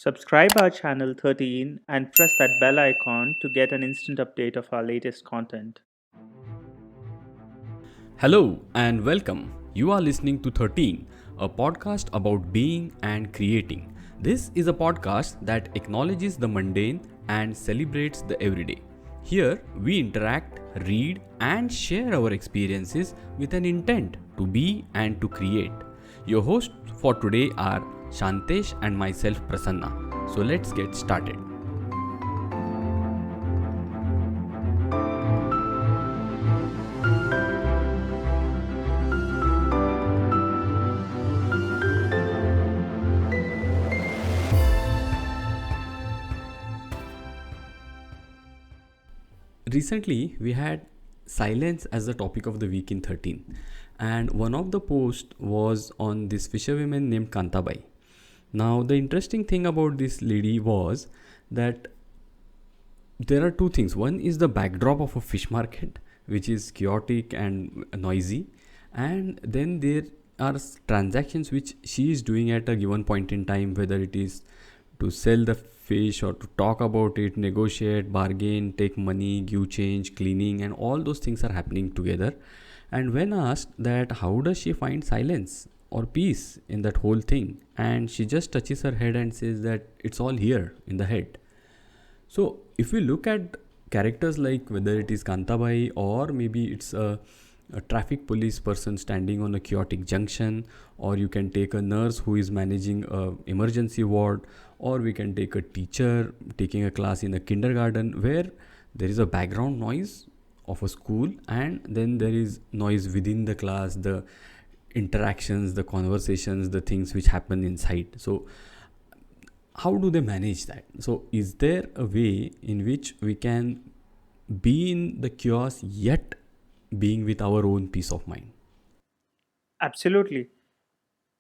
Subscribe our channel 13 and press that bell icon to get an instant update of our latest content. Hello and welcome. You are listening to 13, a podcast about being and creating. This is a podcast that acknowledges the mundane and celebrates the everyday. Here, we interact, read, and share our experiences with an intent to be and to create. Your hosts for today are Shantesh and myself Prasanna. So let's get started. Recently, we had silence as the topic of the week in 13, and one of the posts was on this fisherwoman named Kantabai. Now, the interesting thing about this lady was that there are two things. One is the backdrop of a fish market, which is chaotic and noisy, and then there are transactions which she is doing at a given point in time, whether it is to sell the fish or to talk about it, negotiate, bargain, take money, give change, cleaning, and all those things are happening together. And when asked that how does she find silence or peace in that whole thing, and she just touches her head and says that it's all here in the head. So, if we look at characters like whether it is Kantabai or maybe it's a traffic police person standing on a chaotic junction, or you can take a nurse who is managing a emergency ward, or we can take a teacher taking a class in a kindergarten where there is a background noise of a school, and then there is noise within the class, the interactions, the conversations, the things which happen inside. So how do they manage that? So is there a way in which we can be in the chaos yet being with our own peace of mind? Absolutely.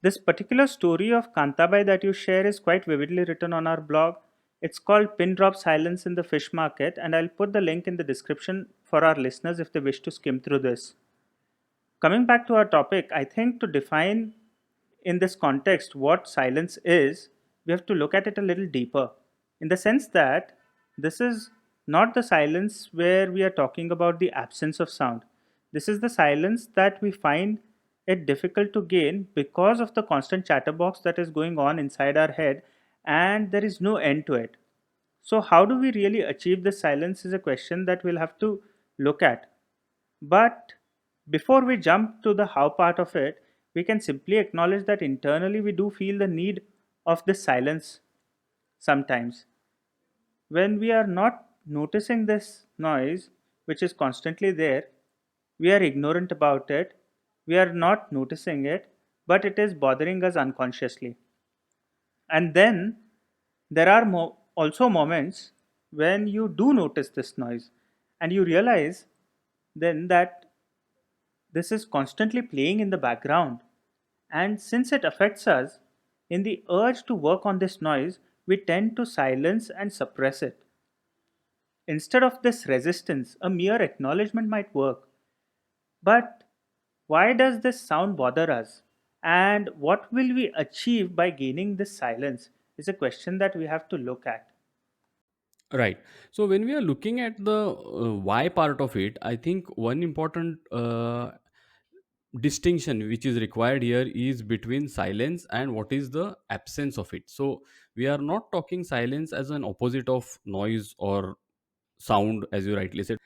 This particular story of Kantabai that you share is quite vividly written on our blog. It's called Pin Drop Silence in the Fish Market, and I'll put the link in the description for our listeners if they wish to skim through this. Coming back to our topic, I think to define in this context what silence is, we have to look at it a little deeper in the sense that this is not the silence where we are talking about the absence of sound. This is the silence that we find it difficult to gain because of the constant chatterbox that is going on inside our head and there is no end to it. So, how do we really achieve this silence is a question that we'll have to look at. But before we jump to the how part of it, we can simply acknowledge that internally we do feel the need of this silence sometimes. When we are not noticing this noise, which is constantly there, we are ignorant about it, we are not noticing it, but it is bothering us unconsciously. And then there are also moments when you do notice this noise and you realize then that this is constantly playing in the background. And since it affects us, in the urge to work on this noise, we tend to silence and suppress it. Instead of this resistance, a mere acknowledgement might work. But why does this sound bother us? And what will we achieve by gaining this silence is a question that we have to look at. Right. So when we are looking at the why part of it, I think one important distinction which is required here is between silence and what is the absence of it. So we are not talking silence as an opposite of noise or sound, as you rightly said.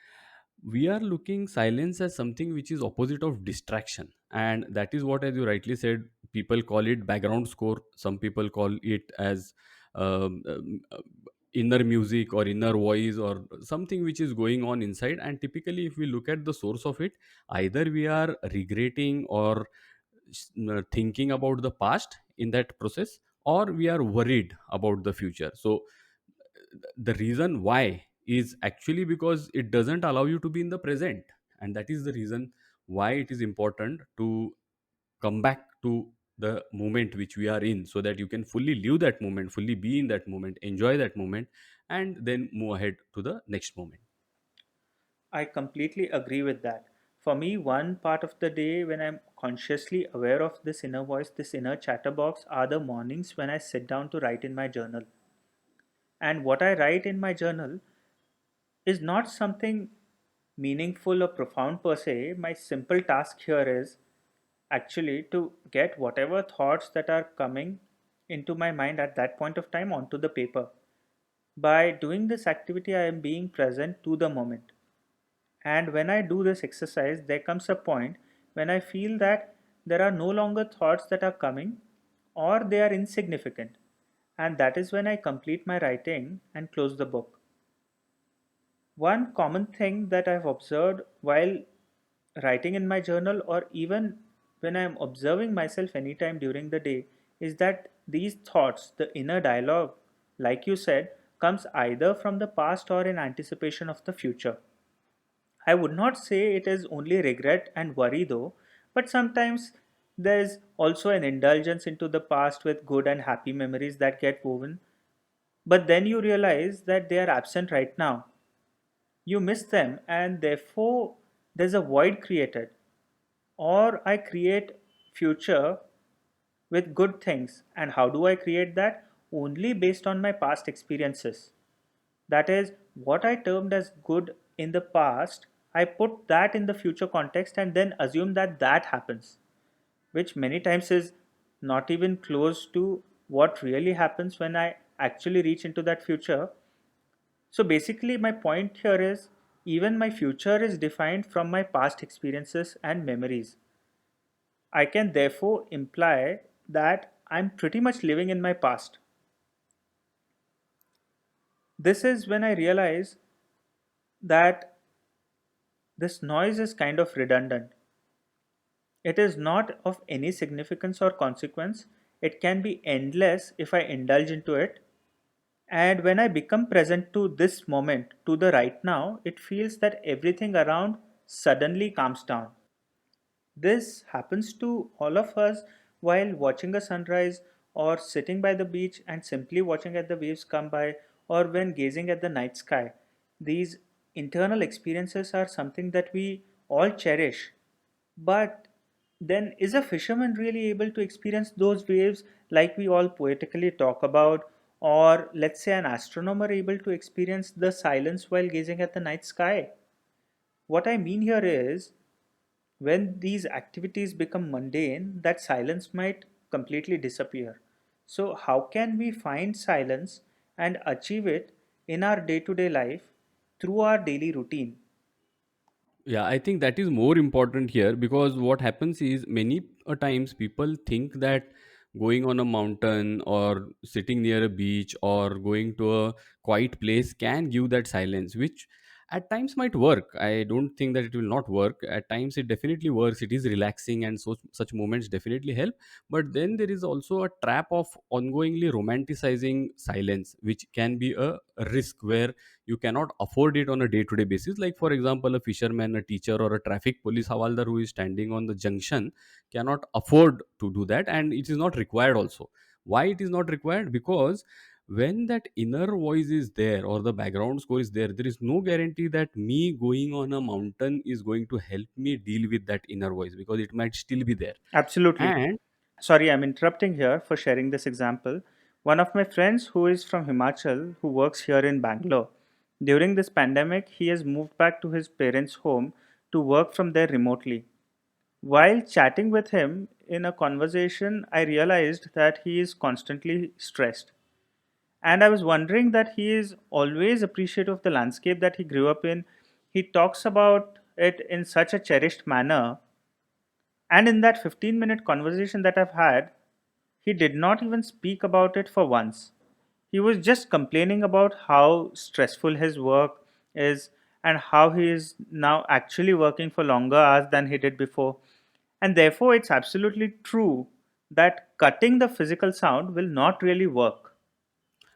We are looking silence as something which is opposite of distraction, and that is what, as you rightly said, people call it background score, some people call it as um, um, uh, inner music or inner voice or something which is going on inside. And typically if we look at the source of it, either we are regretting or thinking about the past in that process, or we are worried about the future. So the reason why is actually because it doesn't allow you to be in the present, and that is the reason why it is important to come back to the moment which we are in, so that you can fully live that moment, fully be in that moment, enjoy that moment, and then move ahead to the next moment. I completely agree with that. For me, one part of the day when I'm consciously aware of this inner voice, this inner chatterbox, are the mornings when I sit down to write in my journal. And what I write in my journal is not something meaningful or profound per se. My simple task here is actually to get whatever thoughts that are coming into my mind at that point of time onto the paper. By doing this activity, I am being present to the moment. And when I do this exercise, there comes a point when I feel that there are no longer thoughts that are coming or they are insignificant. And that is when I complete my writing and close the book. One common thing that I've observed while writing in my journal, or even when I'm observing myself anytime during the day, is that these thoughts, the inner dialogue, like you said, comes either from the past or in anticipation of the future. I would not say it is only regret and worry though, but sometimes there's also an indulgence into the past with good and happy memories that get woven. But then you realize that they are absent right now. You miss them, and therefore there's a void created. Or I create future with good things. And how do I create that? Only based on my past experiences. That is, what I termed as good in the past, I put that in the future context and then assume that that happens, which many times is not even close to what really happens when I actually reach into that future. So basically, my point here is even my future is defined from my past experiences and memories. I can therefore imply that I'm pretty much living in my past. This is when I realize that this noise is kind of redundant. It is not of any significance or consequence. It can be endless if I indulge into it. And when I become present to this moment, to the right now, it feels that everything around suddenly calms down. This happens to all of us while watching a sunrise or sitting by the beach and simply watching at the waves come by or when gazing at the night sky. These internal experiences are something that we all cherish. But then, is a fisherman really able to experience those waves like we all poetically talk about? Or let's say an astronomer able to experience the silence while gazing at the night sky? What I mean here is when these activities become mundane, that silence might completely disappear. So, how can we find silence and achieve it in our day to day life through our daily routine? Yeah, I think that is more important here, because what happens is many a times people think that going on a mountain or sitting near a beach or going to a quiet place can give that silence, which at times might work. I don't think that it will not work. At times it definitely works. It is relaxing, and so such moments definitely help. But then there is also a trap of ongoingly romanticizing silence, which can be a risk where you cannot afford it on a day to day basis. Like, for example, a fisherman, a teacher, or a traffic police hawaldar who is standing on the junction cannot afford to do that, and it is not required also. Why it is not required? Because when that inner voice is there or the background score is there, there is no guarantee that me going on a mountain is going to help me deal with that inner voice, because it might still be there. Absolutely. And Sorry, I'm interrupting here for sharing this example. One of my friends who is from Himachal, who works here in Bangalore, during this pandemic, he has moved back to his parents' home to work from there remotely. While chatting with him in a conversation, I realized that he is constantly stressed. And I was wondering that he is always appreciative of the landscape that he grew up in. He talks about it in such a cherished manner. And in that 15-minute conversation that I've had, he did not even speak about it for once. He was just complaining about how stressful his work is and how he is now actually working for longer hours than he did before. And therefore, it's absolutely true that cutting the physical sound will not really work.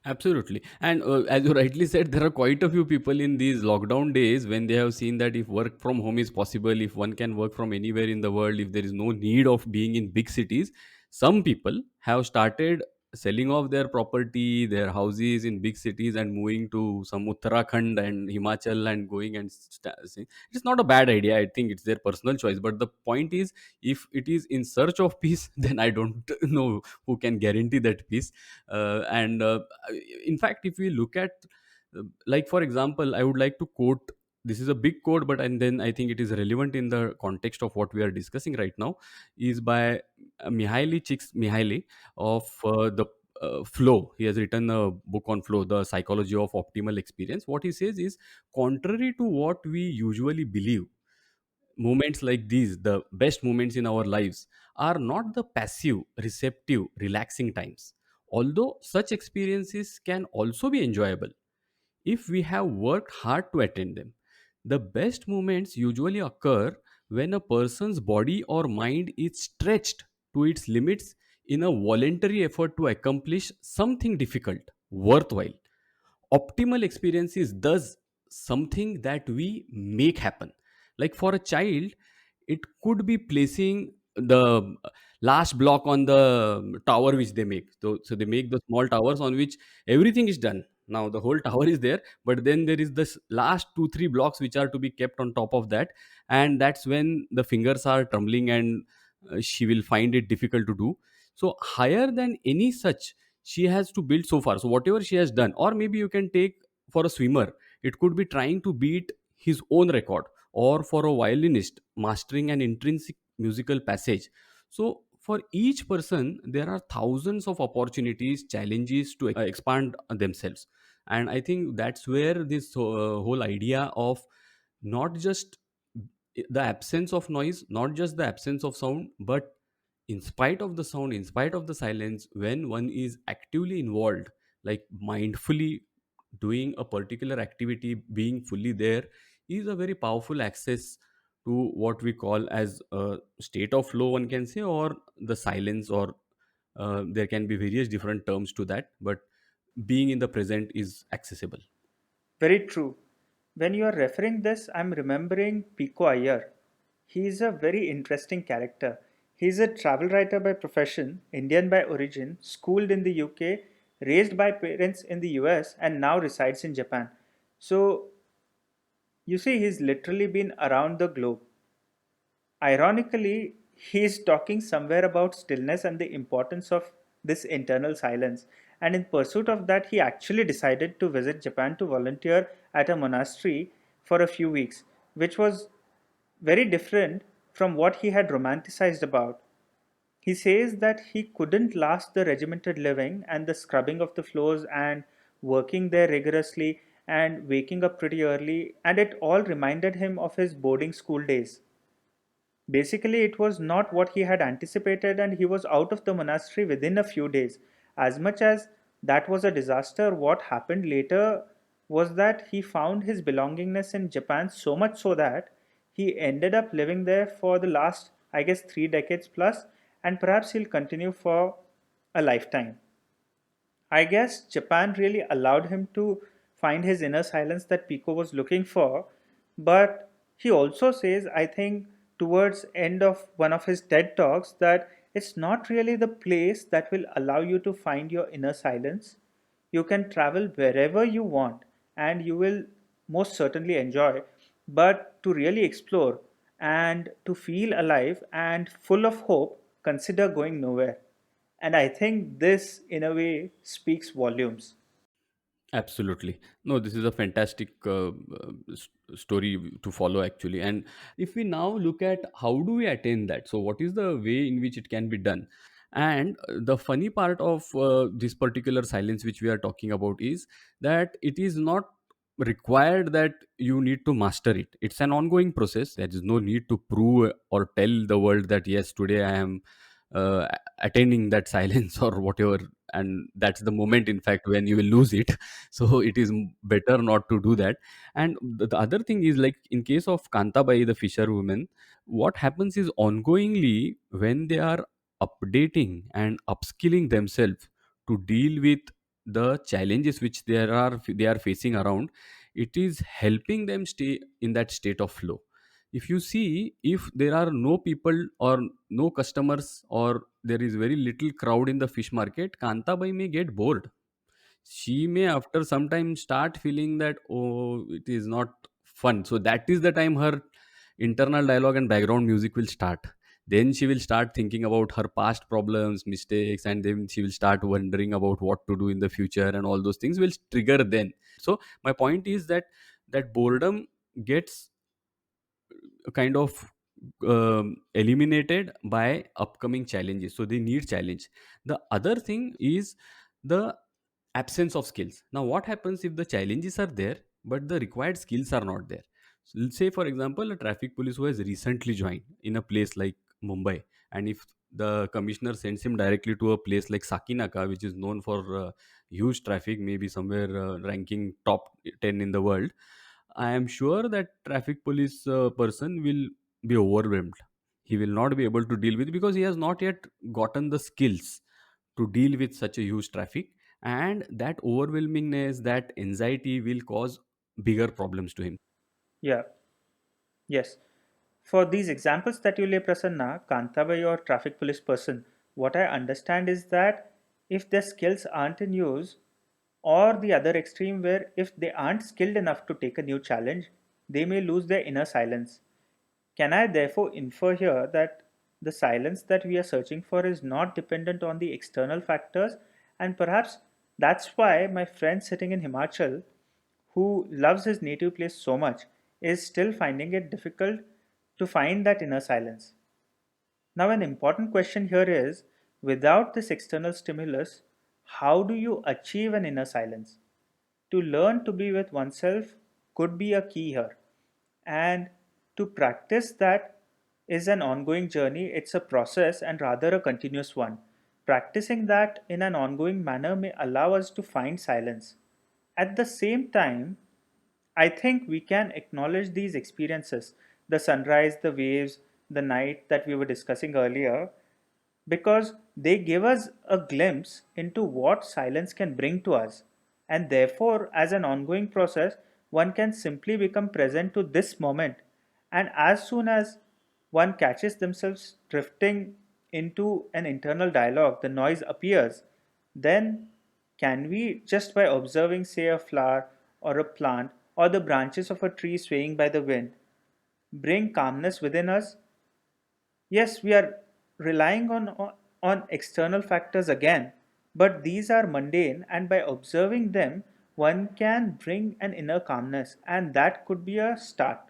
absolutely. And as you rightly said, there are quite a few people in these lockdown days when they have seen that if work from home is possible, if one can work from anywhere in the world, if there is no need of being in big cities, some people have started selling off their property, their houses in big cities, and moving to some Uttarakhand and Himachal and going and it's not a bad idea. I think it's their personal choice. But the point is, if it is in search of peace, then I don't know who can guarantee that peace. And In fact, if we look at, like for example, I would like to quote. This is a big quote, but and then I think it is relevant in the context of what we are discussing right now. Is by Mihaly Csikszentmihalyi of the flow. He has written a book on flow, the psychology of optimal experience. What he says is, contrary to what we usually believe, moments like these, the best moments in our lives, are not the passive, receptive, relaxing times. Although such experiences can also be enjoyable if we have worked hard to attain them. The best moments usually occur when a person's body or mind is stretched to its limits in a voluntary effort to accomplish something difficult, worthwhile. Optimal experience is thus something that we make happen. Like for a child, it could be placing the last block on the tower which they make. So they make the small towers on which everything is done. Now the whole tower is there, but then there is this last two, three blocks which are to be kept on top of that. And that's when the fingers are trembling and she will find it difficult to do. So, higher than any such, she has to build so far. So, whatever she has done, or maybe you can take for a swimmer, it could be trying to beat his own record, or for a violinist, mastering an intrinsic musical passage. So, for each person, there are thousands of opportunities, challenges to expand themselves. And I think that's where this whole idea of not just the absence of noise, not just the absence of sound, but in spite of the sound, in spite of the silence, when one is actively involved, like mindfully doing a particular activity, being fully there, is a very powerful access to what we call as a state of flow, one can say, or the silence, or there can be various different terms to that, but being in the present is accessible. Very true. When you are referring this, I'm remembering Pico Iyer. He is a very interesting character. He is a travel writer by profession, Indian by origin, schooled in the UK, raised by parents in the US, and now resides in Japan. So, you see, he's literally been around the globe. Ironically, he is talking somewhere about stillness and the importance of this internal silence. And in pursuit of that, he actually decided to visit Japan to volunteer at a monastery for a few weeks, which was very different from what he had romanticized about. He says that he couldn't last the regimented living and the scrubbing of the floors and working there rigorously and waking up pretty early, and it all reminded him of his boarding school days. Basically, it was not what he had anticipated, and he was out of the monastery within a few days. As much as that was a disaster, what happened later was that he found his belongingness in Japan so much so that he ended up living there for the last, I guess, 3 decades plus, and perhaps he'll continue for a lifetime. I guess Japan really allowed him to find his inner silence that Pico was looking for, but he also says, I think, towards end of one of his TED talks that it's not really the place that will allow you to find your inner silence. You can travel wherever you want and you will most certainly enjoy, but to really explore and to feel alive and full of hope, consider going nowhere. And I think this, in a way, speaks volumes. Absolutely. No, this is a fantastic story to follow, actually. And if we now look at how do we attain that, so what is the way in which it can be done? And the funny part of this particular silence which we are talking about is that it is not required that you need to master it. It's an ongoing process. There is no need to prove or tell the world that yes, today I am attaining that silence or whatever, and that's the moment in fact when you will lose it. So it is better not to do that. And the other thing is, like in case of Kantabai, the fisherwoman, what happens is ongoingly when they are updating and upskilling themselves to deal with the challenges which they are facing around, it is helping them stay in that state of flow. If you see, if there are no people or no customers, or there is very little crowd in the fish market, Kantabai may get bored. She may after some time start feeling that, oh, it is not fun. So that is the time her internal dialogue and background music will start. Then she will start thinking about her past problems, mistakes, and then she will start wondering about what to do in the future, and all those things will trigger then. So my point is that that boredom gets kind of eliminated by upcoming challenges, so they need challenge. The other thing is the absence of skills. Now what happens if the challenges are there but the required skills are not there? So let's say, for example, a traffic police who has recently joined in a place like Mumbai, and if the commissioner sends him directly to a place like Sakinaka, which is known for huge traffic, maybe somewhere ranking top 10 in the world, I am sure that traffic police person will be overwhelmed. He will not be able to deal with, because he has not yet gotten the skills to deal with such a huge traffic, and that overwhelmingness, that anxiety will cause bigger problems to him. Yeah, yes. For these examples that you lay, Prasanna, Kantabai or traffic police person, what I understand is that if their skills aren't in use, or the other extreme where if they aren't skilled enough to take a new challenge, they may lose their inner silence. Can I therefore infer here that the silence that we are searching for is not dependent on the external factors, and perhaps that's why my friend sitting in Himachal, who loves his native place so much, is still finding it difficult to find that inner silence? Now, an important question here is, without this external stimulus, how do you achieve an inner silence? To learn to be with oneself could be a key here. And to practice that is an ongoing journey, it's a process and rather a continuous one. Practicing that in an ongoing manner may allow us to find silence. At the same time, I think we can acknowledge these experiences, the sunrise, the waves, the night that we were discussing earlier, because they give us a glimpse into what silence can bring to us. And therefore, as an ongoing process, one can simply become present to this moment. And as soon as one catches themselves drifting into an internal dialogue, the noise appears, then can we, just by observing, say, a flower or a plant or the branches of a tree swaying by the wind, bring calmness within us? Yes, we are relying on external factors again, but these are mundane, and by observing them, one can bring an inner calmness, and that could be a start.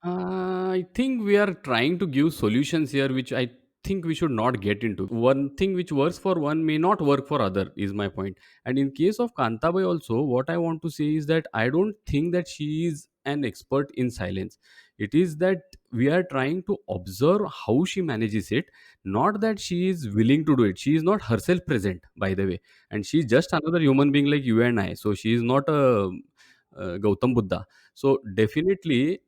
I think we are trying to give solutions here, which I think we should not get into. One thing which works for one may not work for other, is my point. And in case of Kantabai also, what I want to say is that I don't think that she is an expert in silence. It is that we are trying to observe how she manages it, not that she is willing to do it. She is not herself present, by the way, and she is just another human being like you and I. So she is not a Gautam Buddha. So definitely,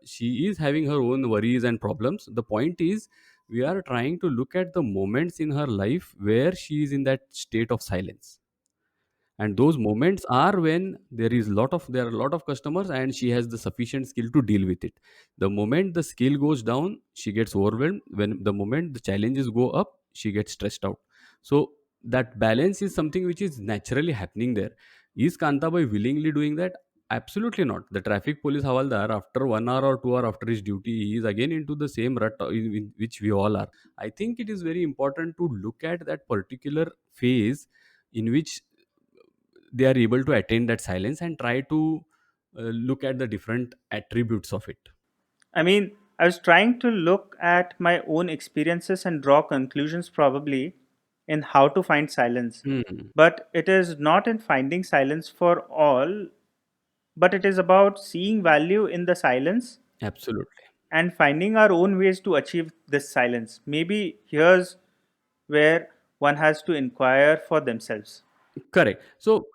she is having her own worries and problems. The point is, we are trying to look at the moments in her life where she is in that state of silence, and those moments are when there are a lot of customers and she has the sufficient skill to deal with it. The moment the skill goes down, she gets overwhelmed. When the moment the challenges go up, she gets stressed out. So that balance is something which is naturally happening there. Is Kantabai willingly doing that? Absolutely not. The traffic police havaldar, after 1 hour or 2 hour after his duty, he is again into the same rut in which we all are. I think it is very important to look at that particular phase in which they are able to attain that silence, and try to look at the different attributes of it. I mean, I was trying to look at my own experiences and draw conclusions probably in how to find silence. Hmm. But it is not in finding silence for all, but it is about seeing value in the silence Absolutely. and finding our own ways to achieve this silence. Maybe here's where one has to inquire for themselves. Correct. So,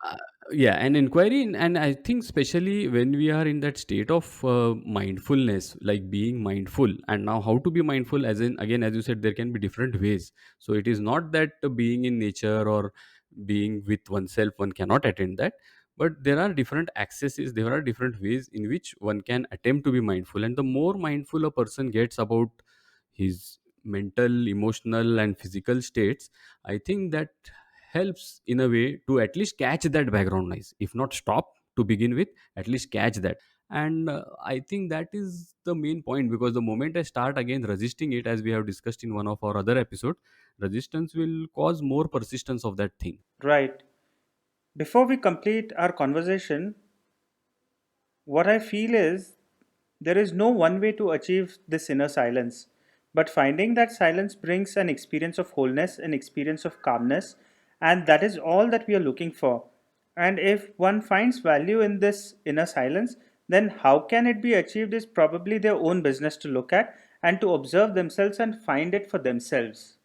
yeah, an inquiry, and I think especially when we are in that state of mindfulness, like being mindful, and now how to be mindful, as in, again, as you said, there can be different ways. So, it is not that being in nature or being with oneself, one cannot attain that. but there are different accesses, there are different ways in which one can attempt to be mindful. And the more mindful a person gets about his mental, emotional, and physical states, I think that helps in a way to at least catch that background noise, if not stop to begin with, at least catch that. And I think that is the main point, because the moment I start again resisting it, as we have discussed in one of our other episode, resistance will cause more persistence of that thing. Right. Before we complete our conversation, what I feel is there is no one way to achieve this inner silence, but finding that silence brings an experience of wholeness, an experience of calmness, and that is all that we are looking for. And if one finds value in this inner silence, then how can it be achieved is probably their own business to look at and to observe themselves and find it for themselves.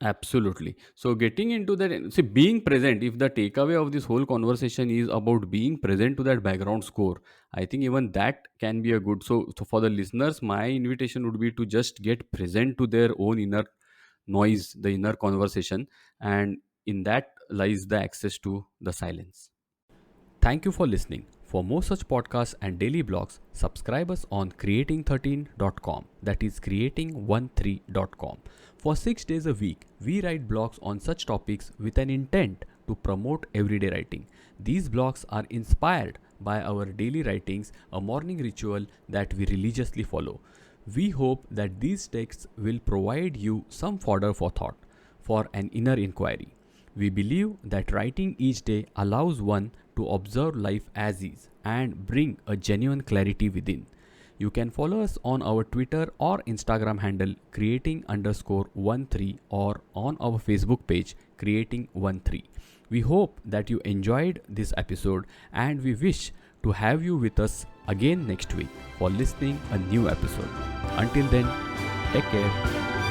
Absolutely. So getting into that, see, being present, if the takeaway of this whole conversation is about being present to that background score, I think even that can be a good. So for the listeners, my invitation would be to just get present to their own inner noise, the inner conversation, and in that lies the access to the silence. Thank you for listening. For more such podcasts and daily blogs, subscribe us on creating13.com. That is creating13.com. For 6 days a week, we write blogs on such topics with an intent to promote everyday writing. These blogs are inspired by our daily writings, a morning ritual that we religiously follow. We hope that these texts will provide you some fodder for thought, for an inner inquiry. We believe that writing each day allows one to observe life as is and bring a genuine clarity within. You can follow us on our Twitter or Instagram handle creating_13 or on our Facebook page creating13. We hope that you enjoyed this episode, and we wish to have you with us again next week for listening a new episode. Until then, take care.